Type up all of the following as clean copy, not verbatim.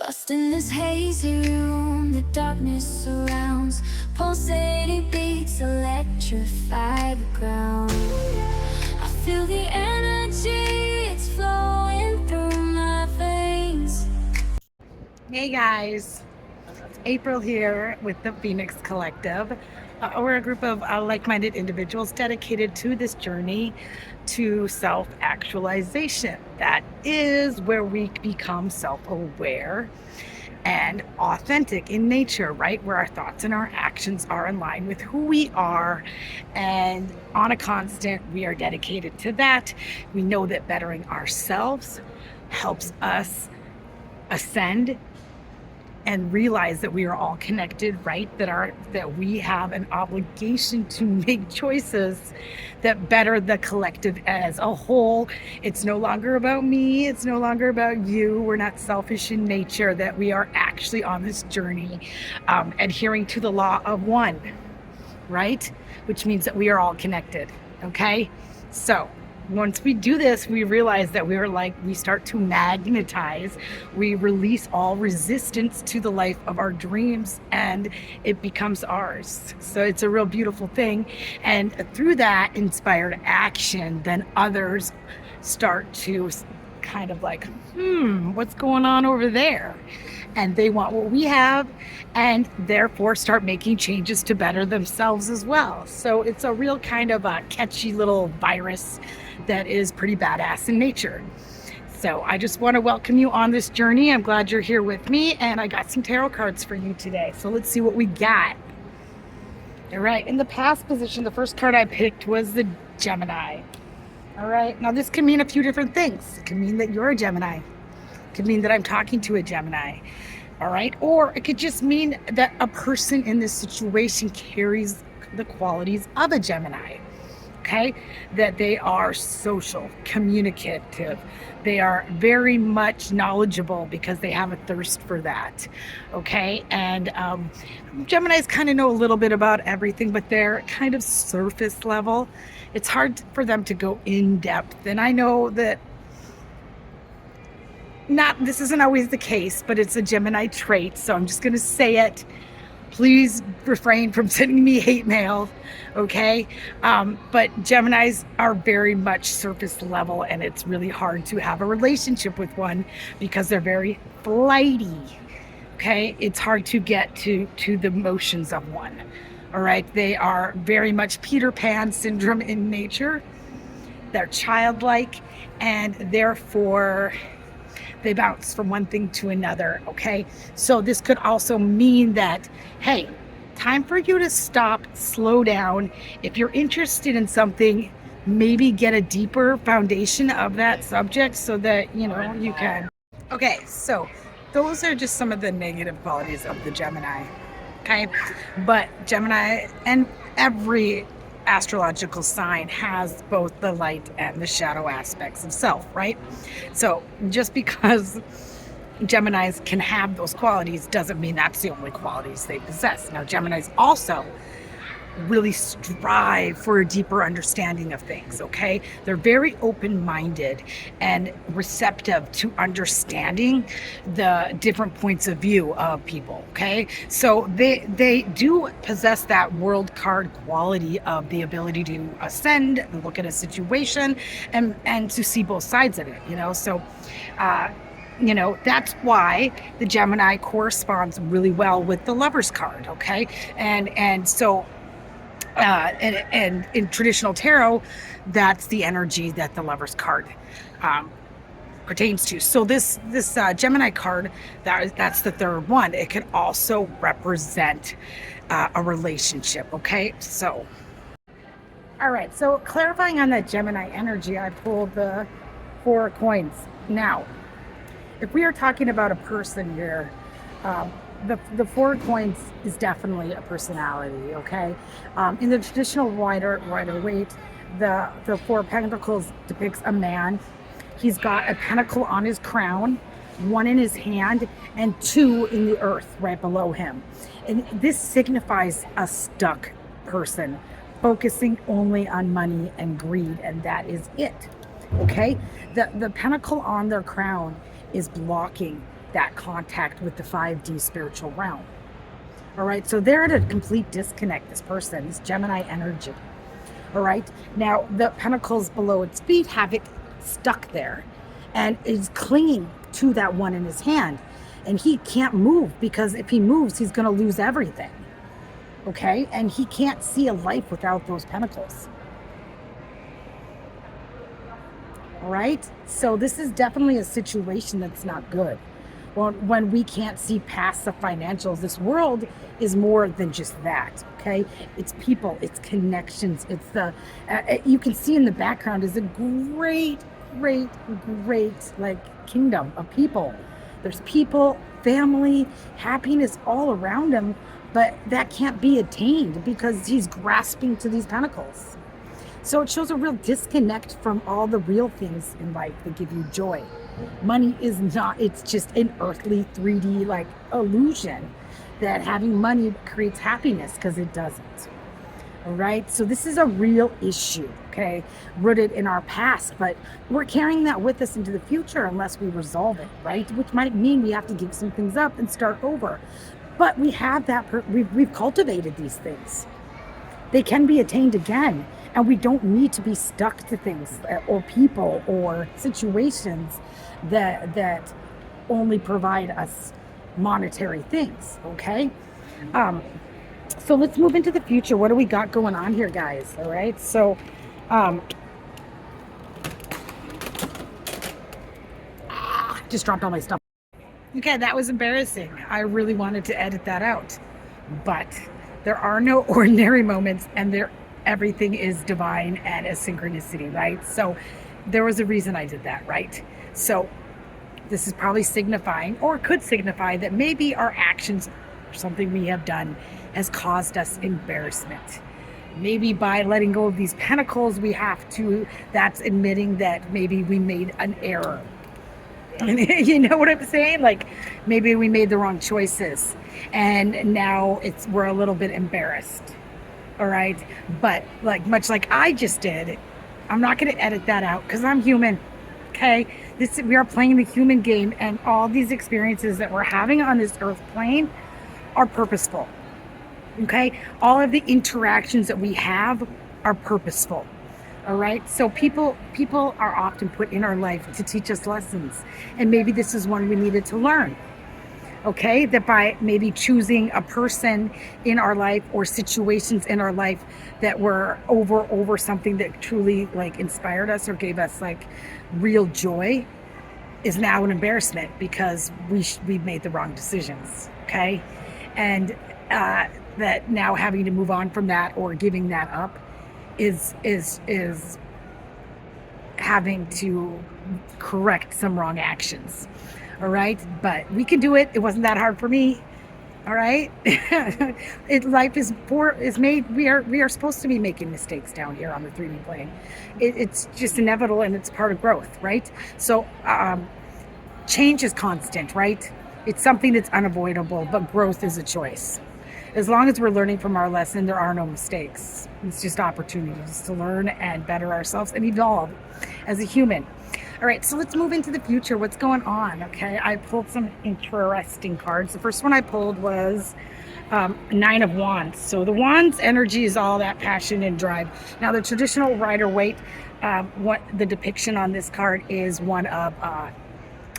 Lost in this hazy room, the darkness surrounds. Pulsating beats electrify the ground. I feel the energy, it's flowing through my veins. Hey guys, April here with the Phoenix Collective. We're a group of like-minded individuals dedicated to this journey to self-actualization. That is where we become self-aware and authentic in nature, right? Where our thoughts and our actions are in line with who we are, and on a constant, we are dedicated to that. We know that bettering ourselves helps us ascend and realize that we are all connected, right? That we have an obligation to make choices that better the collective as a whole. It's no longer about me, it's no longer about you. We're not selfish in nature, that we are actually on this journey, adhering to the law of one, right? Which means that we are all connected, okay? So once we do this, we realize that we start to magnetize. We release all resistance to the life of our dreams, and it becomes ours. So it's a real beautiful thing. And through that inspired action, then others start to kind of like, what's going on over there? And they want what we have, and therefore start making changes to better themselves as well. So it's a real kind of a catchy little virus that is pretty badass in nature. So I just want to welcome you on this journey. I'm glad you're here with me, and I got some tarot cards for you today. So let's see what we got. All right, in the past position, the first card I picked was the Gemini. All right, now this can mean a few different things. It can mean that you're a Gemini. It could mean that I'm talking to a Gemini. All right, or it could just mean that a person in this situation carries the qualities of a Gemini. Okay, that they are social, communicative. They are very much knowledgeable because they have a thirst for that. Okay, and Geminis kind of know a little bit about everything, but they're kind of surface level. It's hard for them to go in depth, and I know that this isn't always the case, but it's a Gemini trait, so I'm just going to say it. Please refrain from sending me hate mail, okay? But Geminis are very much surface level, and it's really hard to have a relationship with one because they're very flighty, okay? It's hard to get to the motions of one, all right? They are very much Peter Pan syndrome in nature. They're childlike, and therefore they bounce from one thing to another, okay? So this could also mean that, hey, time for you to stop, slow down. If you're interested in something, maybe get a deeper foundation of that subject so that, you can. Okay, so those are just some of the negative qualities of the Gemini, okay? But Gemini and every astrological sign has both the light and the shadow aspects of self, right? So just because Geminis can have those qualities doesn't mean that's the only qualities they possess. Now, Geminis also really strive for a deeper understanding of things, okay? They're very open-minded and receptive to understanding the different points of view of people, okay? So they do possess that world card quality of the ability to ascend, look at a situation, and to see both sides of it, So that's why the Gemini corresponds really well with the Lover's card, okay? And so and in traditional tarot, that's the energy that the Lover's card pertains to. So this Gemini card, that's the third one. It can also represent a relationship. Okay, so all right. So clarifying on that Gemini energy, I pulled the Four of Coins. Now, if we are talking about a person here, the Four of Coins is definitely a personality, okay? In the traditional Rider-Waite, the Four of Pentacles depicts a man. He's got a pentacle on his crown, one in his hand, and two in the earth right below him. And this signifies a stuck person, focusing only on money and greed, and that is it, okay? The pentacle on their crown is blocking that contact with the 5D spiritual realm. All right, so they're at a complete disconnect, this person, this Gemini energy. All right, now the pentacles below its feet have it stuck there and is clinging to that one in his hand. And he can't move, because if he moves, he's going to lose everything. Okay, and he can't see a life without those pentacles. All right, so this is definitely a situation that's not good. Well, when we can't see past the financials, this world is more than just that. Okay, it's people, it's connections, it's the you can see in the background is a great like kingdom of people. There's people, family, happiness all around him, but that can't be attained because he's grasping to these pentacles. So it shows a real disconnect from all the real things in life that give you joy. Money is not, it's just an earthly 3D like illusion that having money creates happiness, because it doesn't. All right, so this is a real issue, okay, rooted in our past, but we're carrying that with us into the future unless we resolve it, right? Which might mean we have to give some things up and start over. But we have that, we've cultivated these things. They can be attained again, and we don't need to be stuck to things or people or situations that only provide us monetary things, okay? So let's move into the future. What do we got going on here, guys? All right, so just dropped all my stuff. Okay, that was embarrassing. I really wanted to edit that out, but there are no ordinary moments, and everything is divine and a synchronicity, right? So there was a reason I did that, right? So this is probably signifying, or could signify, that maybe our actions or something we have done has caused us embarrassment. Maybe by letting go of these pentacles, that's admitting that maybe we made an error. You know what I'm saying? Like maybe we made the wrong choices, and now we're a little bit embarrassed. All right, but much like I just did, I'm not going to edit that out because I'm human. Okay, we are playing the human game, and all these experiences that we're having on this earth plane are purposeful. Okay, all of the interactions that we have are purposeful. All right, so people are often put in our life to teach us lessons, and maybe this is one we needed to learn. Okay, that by maybe choosing a person in our life or situations in our life that were over something that truly like inspired us or gave us like real joy is now an embarrassment because we made the wrong decisions. Okay, and that now having to move on from that or giving that up is having to correct some wrong actions. All right, but we can do it. It wasn't that hard for me. All right, life is made. We are supposed to be making mistakes down here on the 3D plane. It's just inevitable, and it's part of growth, right? So change is constant, right? It's something that's unavoidable, but growth is a choice. As long as we're learning from our lesson, there are no mistakes. It's just opportunities to learn and better ourselves and evolve as a human. All right, so let's move into the future. What's going on? Okay, I pulled some interesting cards. The first one I pulled was Nine of Wands. So the Wands energy is all that passion and drive. Now the traditional Rider-Waite, what the depiction on this card is one of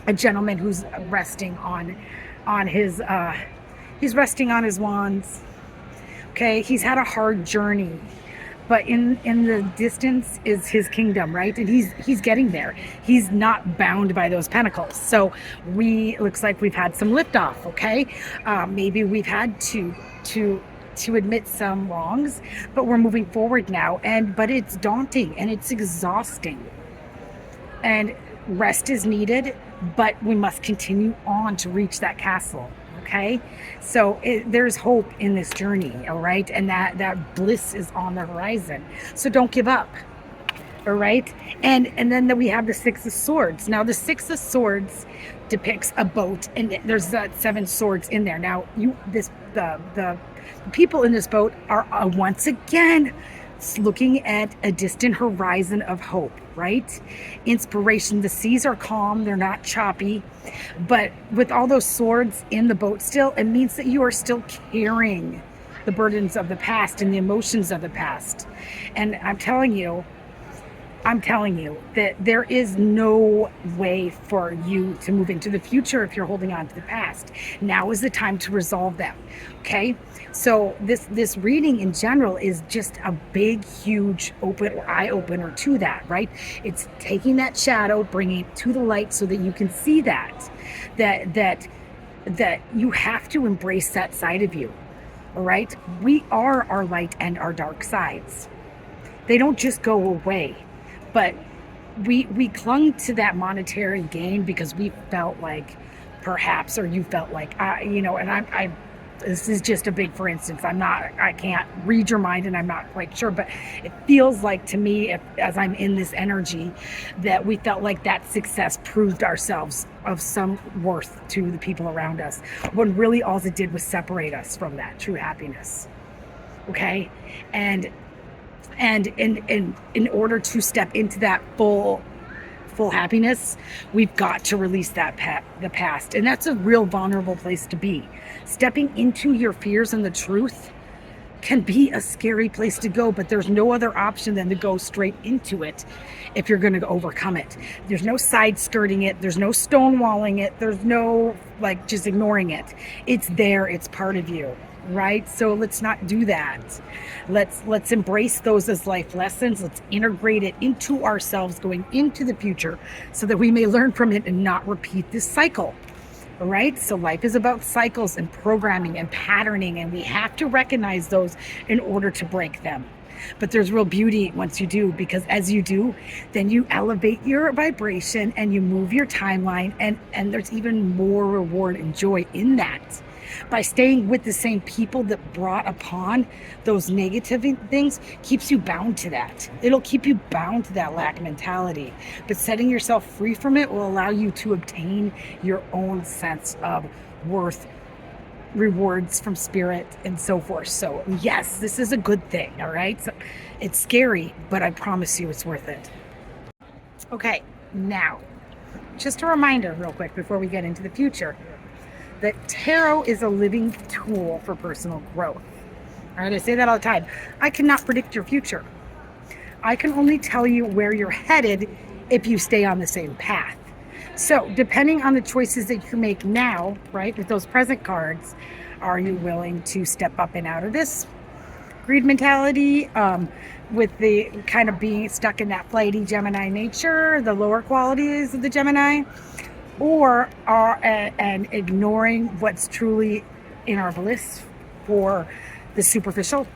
a gentleman who's resting on his he's resting on his wands. Okay, he's had a hard journey, but in the distance is his kingdom, right? And he's getting there. He's not bound by those pentacles. So looks like we've had some liftoff. Okay, maybe we've had to admit some wrongs, but we're moving forward now. But it's daunting and it's exhausting, and rest is needed. But we must continue on to reach that castle. Okay, so there's hope in this journey, all right, and that bliss is on the horizon. So don't give up, all right. And then we have the Six of Swords. Now the Six of Swords depicts a boat, and there's 7 swords in there. Now the people in this boat are once again looking at a distant horizon of hope, right? Inspiration. The seas are calm, they're not choppy. But with all those swords in the boat still, it means that you are still carrying the burdens of the past and the emotions of the past. And I'm telling you that there is no way for you to move into the future if you're holding on to the past. Now is the time to resolve them. Okay? So this reading in general is just a big, huge eye opener to that, right? It's taking that shadow, bringing it to the light so that you can see that you have to embrace that side of you. All right? We are our light and our dark sides. They don't just go away. But we clung to that monetary gain because we felt like perhaps, or you felt like, and I this is just a big for instance. I can't read your mind and I'm not quite sure, but it feels like to me, as I'm in this energy, that we felt like that success proved ourselves of some worth to the people around us, when really all it did was separate us from that true happiness. Okay? And in order to step into that full happiness, we've got to release the past. And that's a real vulnerable place to be. Stepping into your fears and the truth can be a scary place to go, but there's no other option than to go straight into it if you're going to overcome it. There's no side skirting it. There's no stonewalling it. There's no just ignoring it. It's there. It's part of you. Right? So let's not do that. Let's embrace those as life lessons. Let's integrate it into ourselves going into the future so that we may learn from it and not repeat this cycle. All right? So life is about cycles and programming and patterning, and we have to recognize those in order to break them. But there's real beauty once you do, because as you do, then you elevate your vibration and you move your timeline, and there's even more reward and joy in that. By staying with the same people that brought upon those negative things keeps you bound to that. It'll keep you bound to that lack mentality. But setting yourself free from it will allow you to obtain your own sense of worth, rewards from spirit, and so forth. So yes, this is a good thing. All right. So it's scary, but I promise you it's worth it. Okay. Now, just a reminder real quick before we get into the future, that tarot is a living tool for personal growth. All right, I say that all the time. I cannot predict your future. I can only tell you where you're headed if you stay on the same path. So depending on the choices that you make now, right, with those present cards, are you willing to step up and out of this greed mentality, with the kind of being stuck in that flighty Gemini nature, the lower qualities of the Gemini, or and ignoring what's truly in our bliss for the superficial?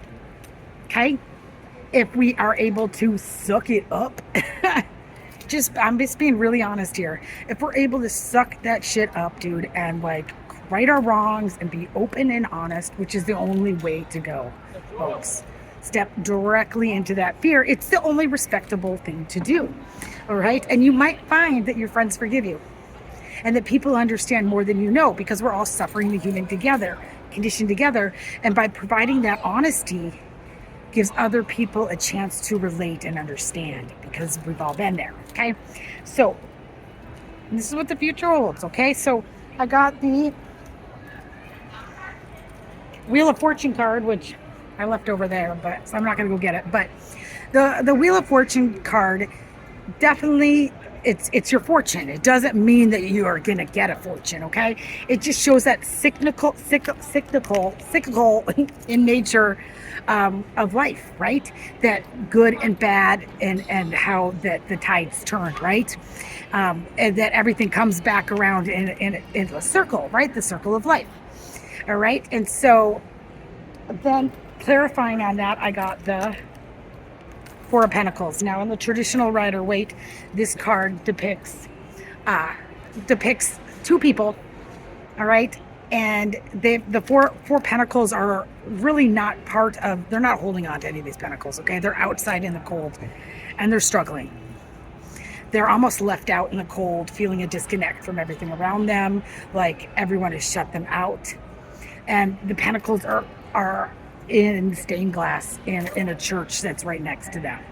Okay? If we are able to suck it up, I'm just being really honest here. If we're able to suck that shit up, dude, and right our wrongs and be open and honest, which is the only way to go, folks. Step directly into that fear. It's the only respectable thing to do. All right? And you might find that your friends forgive you, and that people understand more than you know, because we're all suffering the human together, conditioned together. And by providing that honesty gives other people a chance to relate and understand, because we've all been there. Okay. So this is what the future holds. Okay. So I got the Wheel of Fortune card, which I left over there, but so I'm not going to go get it. But the Wheel of Fortune card, definitely it's your fortune. It doesn't mean that you are going to get a fortune, okay? It just shows that cyclical in nature of life, right? That good and bad, and how that the tides turn, right? And that everything comes back around in a circle, right? The circle of life. All right. And so then clarifying on that, I got the Four of Pentacles. Now in the traditional Rider-Waite, this card depicts two people. All right. And the four pentacles are really not they're not holding on to any of these pentacles. Okay. They're outside in the cold and they're struggling. They're almost left out in the cold, feeling a disconnect from everything around them. Like everyone has shut them out. And the pentacles are in stained glass in a church that's right next to them.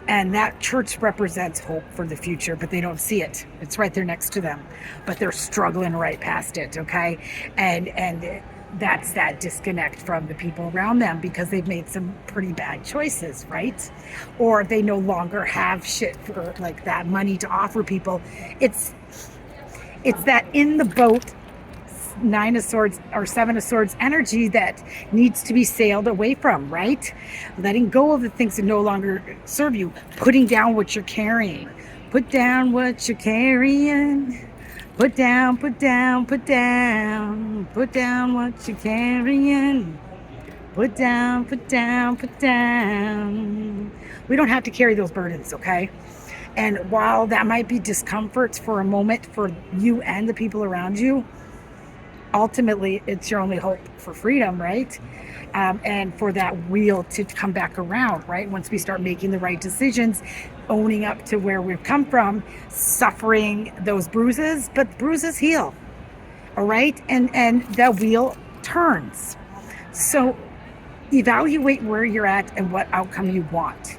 And that church represents hope for the future, but they don't see it. It's right there next to them, but they're struggling right past it, okay? And that's that disconnect from the people around them because they've made some pretty bad choices, right? Or they no longer have shit for like that money to offer people. It's that in the boat Nine of Swords or Seven of Swords energy that needs to be sailed away from, right? Letting go of the things that no longer serve you, putting down what you're carrying. Put down what you're carrying. Put down, put down, put down. Put down what you're carrying. Put down, put down, put down. We don't have to carry those burdens, okay? And while that might be discomfort for a moment for you and the people around you, ultimately it's your only hope for freedom, right? And for that wheel to come back around, right? Once we start making the right decisions, owning up to where we've come from, suffering those bruises, but bruises heal, all right? And that wheel turns. So evaluate where you're at and what outcome you want,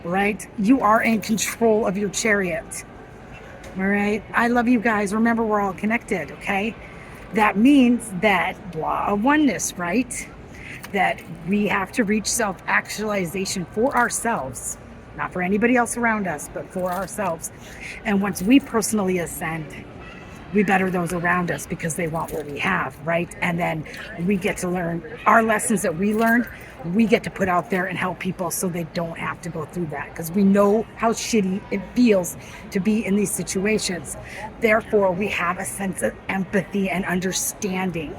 right? You are in control of your chariot, all right? I love you guys. Remember, we're all connected, okay? That means that law of oneness, right? That we have to reach self-actualization for ourselves, not for anybody else around us, but for ourselves. And once we personally ascend, we better those around us because they want what we have, right? And then we get to learn our lessons that we learned. We get to put out there and help people so they don't have to go through that because we know how shitty it feels to be in these situations. Therefore, we have a sense of empathy and understanding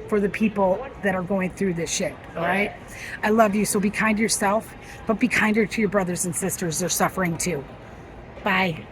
for the people that are going through this shit, all right? I love you, so be kind to yourself, but be kinder to your brothers and sisters. They're suffering too. Bye.